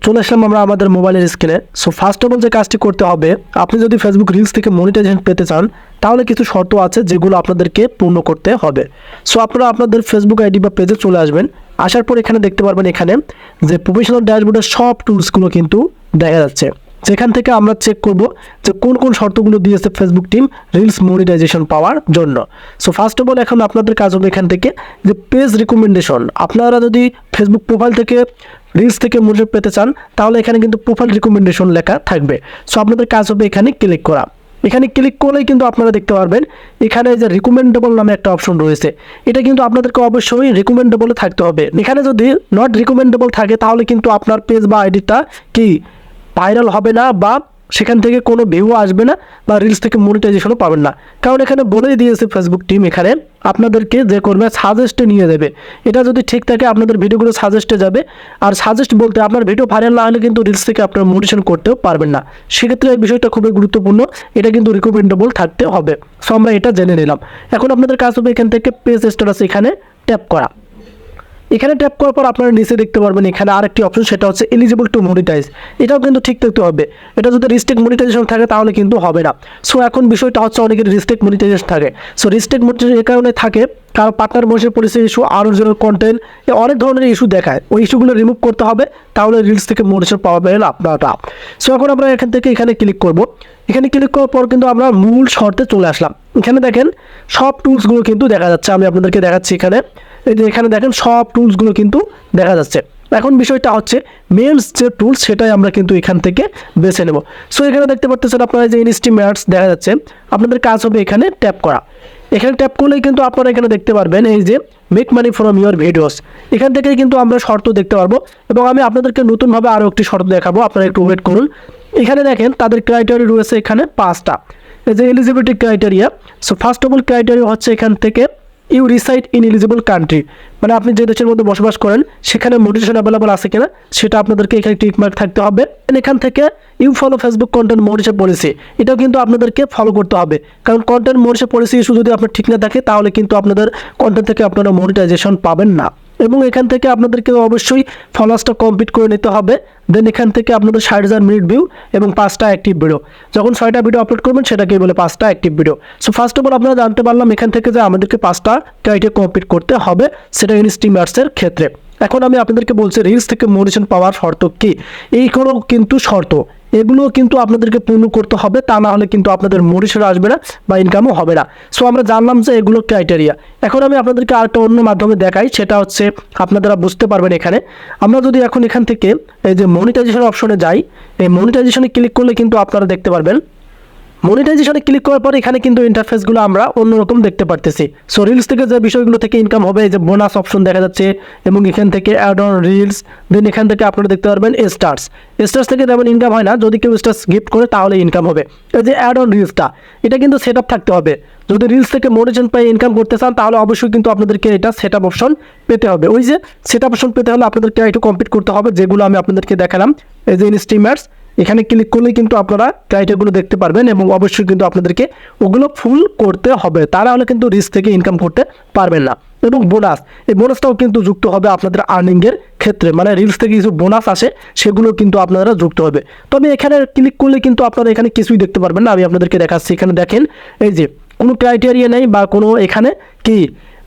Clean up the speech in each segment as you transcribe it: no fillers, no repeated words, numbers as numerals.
চলে আসলাম আমরা আমাদের মোবাইলের স্ক্রিনে। সো ফার্স্ট অফ অল যে কাজটি করতে হবে, আপনি যদি ফেসবুক রিলস থেকে মনিটাইজেশন পেতে চান তাহলে কিছু শর্ত আছে যেগুলো আপনাদেরকে পূর্ণ করতে হবে। সো আপনারা আপনাদের ফেসবুক আইডি বা পেজে চলে আসবেন। আসার পর এখানে দেখতে পারবেন এখানে যে প্রফেশনাল ড্যাশবোর্ডের সব টুলসগুলো কিন্তু দেখা যাচ্ছে, যেখান থেকে আমরা চেক করব যে কোন কোন শর্তগুলো দিয়েছে ফেসবুক টিম রিলস মনিটাইজেশন পাওয়ার জন্য। সো ফার্স্ট অফ অল এখন আপনাদের কাজ হবে এখান থেকে যে পেজ রিকমেন্ডেশন। আপনারা যদি ফেসবুক প্রোফাইল থেকে রিলস থেকে মনিটাইজেশন পেতে চান তাহলে এখানে কিন্তু প্রোফাইল রিকমেন্ডেশন লেখা থাকবে। সো আপনাদের কাজ হবে এখানে ক্লিক করা। এখানে ক্লিক করলেই কিন্তু আপনারা দেখতে পারবেন এখানে যে রিকমেন্ডেবল নামে একটা অপশন রয়েছে, এটা কিন্তু আপনাদেরকে অবশ্যই রিকমেন্ডেবলে থাকতে হবে। এখানে যদি নট রিকমেন্ডেবল থাকে তাহলে কিন্তু আপনার পেজ বা আইডিটা কি ভাইরাল হবে না, বা সেখান থেকে কোনো ভিউ আসবে না, বা রিলস থেকে মনিটাইজেশনও পাবেন না। কারণ এখানে বলেই দিয়েছে ফেসবুক টিম এখানে আপনাদেরকে যে করবে সাজেস্টে নিয়ে যাবে। এটা যদি ঠিক থাকে আপনাদের ভিডিওগুলো সাজেস্টে যাবে। আর সাজেস্ট বলতে আপনার ভিডিও ভাইরাল না হলে কিন্তু রিলস থেকে আপনারা মনিটাইজেশন করতেও পারবেন না। সেক্ষেত্রে এই বিষয়টা খুবই গুরুত্বপূর্ণ, এটা কিন্তু রিকমেন্ডেবল থাকতে হবে। সো আমরা এটা জেনে নিলাম। এখন আপনাদের কাজ হবে এখান থেকে পেজ স্ট্যাটাস এখানে ট্যাপ করা। এখানে ট্যাপ করার পর আপনারা নিচে দেখতে পারবেন এখানে আরেকটি অপশন, সেটা হচ্ছে এলিজিবল টু মনিটাইজ। এটাও কিন্তু ঠিক থাকতে হবে। এটা যদি রিস্ট্রিক্ট মনিটাইজেশন থাকে তাহলে কিন্তু হবে না। সো এখন বিষয়টা হচ্ছে অনেকের রিস্ট্রিক্ট মনিটাইজেশন থাকে। সো রিস্ট্রিক্ট মনিটাইজেশন এই কারণে থাকে কারণ partner monetization policy issue, original content, অনেক ধরনের ইস্যু দেখায়। ওই ইস্যুগুলো রিমুভ করতে হবে, তাহলে রিলস থেকে মনিটাইজেশন পাবেন আপনারা। সো এখন আমরা এখান থেকে এখানে ক্লিক করব। এখানে ক্লিক করার পর কিন্তু আমরা মূল শর্তে চলে আসলাম। এখানে দেখেন সব টুলসগুলো কিন্তু দেখা যাচ্ছে। আমি আপনাদেরকে দেখাচ্ছি এখানে, এই যে এখানে দেখেন সব টুলসগুলো কিন্তু দেখা যাচ্ছে। এখন বিষয়টা হচ্ছে মেন্স যে টুলস সেটাই আমরা কিন্তু এখান থেকে বেছে নেব। সো এখানে দেখতে পাচ্ছেন আপনারা যে ইনস্টিমেটস দেখা যাচ্ছে। আপনাদের কাজ হবে এখানে ট্যাপ করা। এখানে ট্যাপ করলেই কিন্তু আপনারা এখানে দেখতে পারবেন এই যে make money from your videos. এখান থেকে কিন্তু আমরা শর্ত দেখতে পারবো, এবং আমি আপনাদেরকে নতুনভাবে আরও একটি শর্ত দেখাবো। আপনারা একটু ওয়েট করুন। এখানে দেখেন তাদের ক্রাইটেরিয়া রয়েছে এখানে 5টা, এই যে eligibility criteria. So first of all criteria হচ্ছে এখান থেকে you reside in eligible country, মানে আপনি যে দেশের মধ্যে বসবাস করেন সেখানে মনিটাইজেশন অ্যাভেলেবল আছে কিনা সেটা আপনাদেরকে এখানে টিক মার্ক থাকতে হবে। এখান থেকে you follow Facebook content monetization policy, এটাও কিন্তু আপনাদেরকে ফলো করতে হবে। কারণ কন্টেন্ট মনিটাইজেশন পলিসি ইস্যু যদি আপনার ঠিক না থাকে তাহলে কিন্তু আপনাদের কন্টেন্ট থেকে আপনারা মনিটাইজেশন পাবেন না। এবং এখান থেকে আপনাদেরকে অবশ্যই ফলোয়ার্সটা কমপ্লিট করে নিতে হবে। দেন এখান থেকে আপনাদের 60,000 মিনিট ভিউ এবং 5টা অ্যাক্টিভ ভিডিও। যখন 6টা ভিডিও আপলোড করবেন সেটাকেই বলে 5টা active video. So first of all আপনারা জানতে পারলাম এখান থেকে যে আমাদেরকে 5টা ক্রাইটেরিয়া কমপ্লিট করতে হবে, সেটা ইনস্টিমেটসের ক্ষেত্রে। এখন আমি আপনাদেরকে বলছি রিলস থেকে মনিটাইজেশন পাওয়ার শর্ত কি। এইগুলো কিন্তু শর্ত, এগুলো কিন্তু আপনাদেরকে পূর্ণ করতে হবে, তা না হলে কিন্তু আপনাদের মনিটাইজেশন আসবে না বা ইনকামও হবে না। সো আমরা জানলাম যে এগুলো ক্রাইটেরিয়া। এখন আমি আপনাদেরকে আরেকটা অন্য মাধ্যমে দেখাই, সেটা হচ্ছে আপনারা বুঝতে পারবেন। এখানে আমরা যদি এখন এখান থেকে এই যে মনিটাইজেশন অপশনে যাই, এই মনিটাইজেশনে ক্লিক করলে কিন্তু আপনারা দেখতে পারবেন মনিটাইজেশনে ক্লিক করার পর এখানে কিন্তু ইন্টারফেসগুলো আমরা অন্যরকম দেখতে পারতেছি। সো রিলস থেকে যে বিষয়গুলো থেকে ইনকাম হবে, এই যে বোনাস অপশন দেখা যাচ্ছে, এবং এখান থেকে অ্যাড অন রিলস। দেন এখান থেকে আপনারা দেখতে পারবেন স্টার্স থেকে তেমন ইনকাম হয় না, যদি কেউ স্টার্স গিফট করে তাহলে ইনকাম হবে। এই যে অ্যাড অন রিলসটা, এটা কিন্তু সেট আপ থাকতে হবে। যদি রিলস থেকে মনিটাইজেশন পাই ইনকাম করতে চান তাহলে অবশ্যই কিন্তু আপনাদেরকে এটা সেট আপ অপশন পেতে হবে। ওই যে সেট আপ অপশন পেতে হলে আপনাদেরকে একটু কমপ্লিট করতে হবে, যেগুলো আমি আপনাদেরকে দেখালাম। এই যে ইনস্টিমেটস, এখানে ক্লিক করলেই কিন্তু আপনারা ক্রাইটেরিয়াগুলো দেখতে পারবেন, এবং অবশ্যই কিন্তু আপনাদেরকে ওগুলো ফুল করতে হবে, তা না হলে কিন্তু রিস্ক থেকে ইনকাম করতে পারবেন না। এবং বোনাস, এই বোনাসটাও কিন্তু যুক্ত হবে আপনাদের আর্নিংয়ের ক্ষেত্রে, মানে রিলস থেকে কিছু বোনাস আসে সেগুলো কিন্তু আপনারা যুক্ত হবে। তবে এখানে ক্লিক করলে কিন্তু আপনারা এখানে কিছুই দেখতে পারবেন না। আমি আপনাদেরকে দেখাচ্ছি। এখানে দেখেন এই যে কোনো ক্রাইটেরিয়া নেই বা কোনো এখানে কি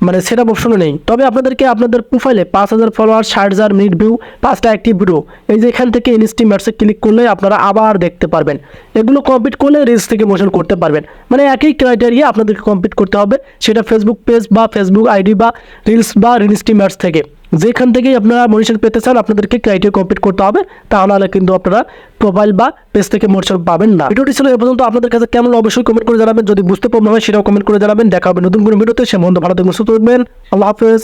মানে সেট আপ অপশনও নেই। তবে আপনাদেরকে আপনাদের প্রোফাইলে 5,000 ফলোয়ার, 60,000 মিনিট ভিউ, 5টা অ্যাক্টিভ ভিডিও, এই যে এখান থেকে ইনস্টিমেটসে ক্লিক করলে আপনারা আবার দেখতে পারবেন। এগুলো কমপ্লিট করলে রিলস থেকে মোশন করতে পারবেন। মানে একই ক্রাইটেরিয়া আপনাদেরকে কমপ্লিট করতে হবে, সেটা ফেসবুক পেজ বা ফেসবুক আইডি বা রিলস বা ইনস্টিমেটস থেকে, যেখান থেকেই আপনারা মনিটাইজেশন পেতে চান আপনাদেরকে ক্রাইটেরিয়া কমপ্লিট করতে হবে, তাহলে কিন্তু আপনারা প্রোফাইল বা পেজ থেকে মনিটাইজেশন পাবেন না। ভিডিওটি ছিল এ পর্যন্ত। আপনাদের কাছে কেমন অবশ্যই কমেন্ট করে জানাবেন। যদি বুঝতে প্রবলেম হয় সেটাও কমেন্ট করে জানাবেন। দেখা হবে নতুন কোনো ভিডিওতে। সে মন্দ ভালো থাকবেন, সুস্থ থাকবেন। আল্লাহ হাফেজ।